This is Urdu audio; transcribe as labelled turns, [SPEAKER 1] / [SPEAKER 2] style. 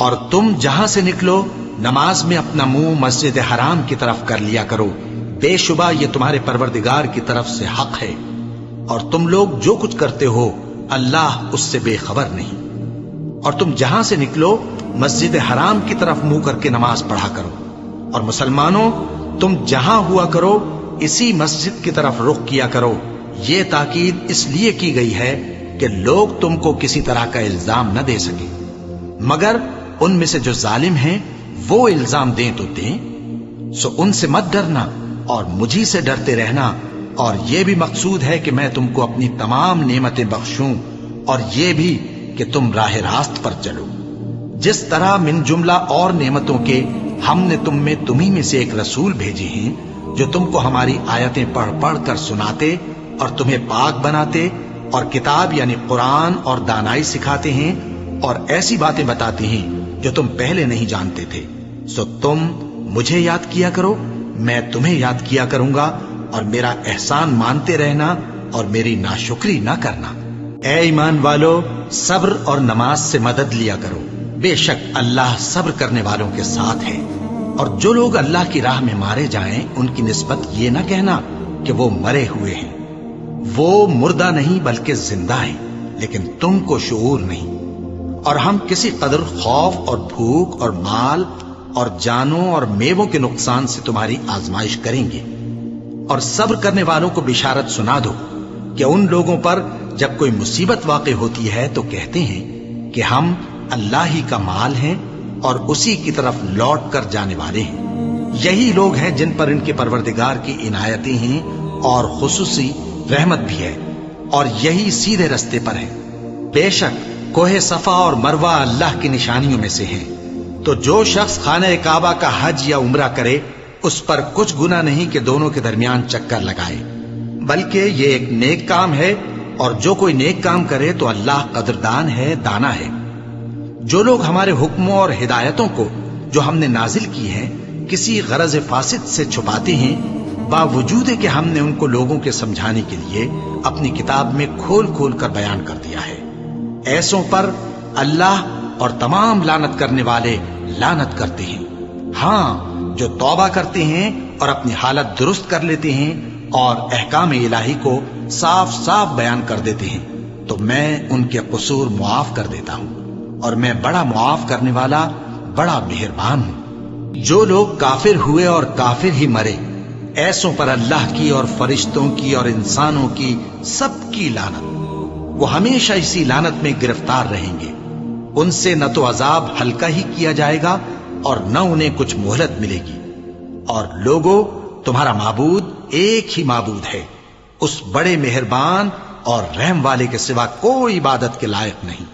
[SPEAKER 1] اور تم جہاں سے نکلو نماز میں اپنا منہ مسجد حرام کی طرف کر لیا کرو، بے شبہ یہ تمہارے پروردگار کی طرف سے حق ہے، اور تم لوگ جو کچھ کرتے ہو اللہ اس سے بے خبر نہیں۔ اور تم جہاں سے نکلو مسجد حرام کی طرف منہ کر کے نماز پڑھا کرو، اور مسلمانوں تم جہاں ہوا کرو اسی مسجد کی طرف رخ کیا کرو۔ یہ تاکید اس لیے کی گئی ہے کہ لوگ تم کو کسی طرح کا الزام نہ دے سکے، مگر ان میں سے جو ظالم ہیں وہ الزام دیں تو دیں۔ سو ان سے مت ڈرنا اور مجھی سے ڈرتے رہنا، اور یہ بھی مقصود ہے کہ میں تم کو اپنی تمام نعمتیں بخشوں، اور یہ بھی کہ تم راہ راست پر چلو۔ جس طرح من جملہ اور نعمتوں کے ہم نے تم میں تمہیں میں سے ایک رسول بھیجے ہیں جو تم کو ہماری آیتیں پڑھ پڑھ کر سناتے اور تمہیں پاک بناتے اور کتاب یعنی قرآن اور دانائی سکھاتے ہیں اور ایسی باتیں بتاتے ہیں جو تم پہلے نہیں جانتے تھے۔ سو تم مجھے یاد کیا کرو، میں تمہیں یاد کیا کروں گا، اور میرا احسان مانتے رہنا اور میری ناشکری نہ کرنا۔ اے ایمان والو، صبر اور نماز سے مدد لیا کرو، بے شک اللہ صبر کرنے والوں کے ساتھ ہے۔ اور جو لوگ اللہ کی راہ میں مارے جائیں ان کی نسبت یہ نہ کہنا کہ وہ مرے ہوئے ہیں، وہ مردہ نہیں بلکہ زندہ ہیں، لیکن تم کو شعور نہیں۔ اور ہم کسی قدر خوف اور بھوک اور مال اور جانوں اور میووں کے نقصان سے تمہاری آزمائش کریں گے، اور صبر کرنے والوں کو بشارت سنا دو کہ ان لوگوں پر جب کوئی مصیبت واقع ہوتی ہے تو کہتے ہیں کہ ہم اللہ ہی کا مال ہیں اور اسی کی طرف لوٹ کر جانے والے ہیں۔ یہی لوگ ہیں جن پر ان کے پروردگار کی عنایتیں ہیں اور خصوصی رحمت بھی ہے، اور یہی سیدھے رستے پر ہے۔ بے شک کوہ صفا اور مروہ اللہ کی نشانیوں میں سے ہیں، تو جو شخص خانہ کعبہ کا حج یا عمرہ کرے اس پر کچھ گناہ نہیں کہ دونوں کے درمیان چکر لگائے، بلکہ یہ ایک نیک کام ہے، اور جو کوئی نیک کام کرے تو اللہ قدردان ہے، دانا ہے۔ جو لوگ ہمارے حکموں اور ہدایتوں کو جو ہم نے نازل کی ہیں کسی غرض فاسد سے چھپاتے ہیں، باوجود کہ ہم نے ان کو لوگوں کے سمجھانے کے لیے اپنی کتاب میں کھول کھول کر بیان کر دیا ہے، ایسوں پر اللہ اور تمام لعنت کرنے والے لعنت کرتے ہیں۔ ہاں، جو توبہ کرتے ہیں اور اپنی حالت درست کر لیتے ہیں اور احکام الہی کو صاف صاف بیان کر دیتے ہیں تو میں ان کے قصور معاف کر دیتا ہوں، اور میں بڑا معاف کرنے والا بڑا مہربان ہوں۔ جو لوگ کافر ہوئے اور کافر ہی مرے، ایسوں پر اللہ کی اور فرشتوں کی اور انسانوں کی سب کی لعنت، وہ ہمیشہ اسی لعنت میں گرفتار رہیں گے۔ ان سے نہ تو عذاب ہلکا ہی کیا جائے گا اور نہ انہیں کچھ مہلت ملے گی۔ اور لوگوں، تمہارا معبود ایک ہی معبود ہے، اس بڑے مہربان اور رحم والے کے سوا کوئی عبادت کے لائق نہیں۔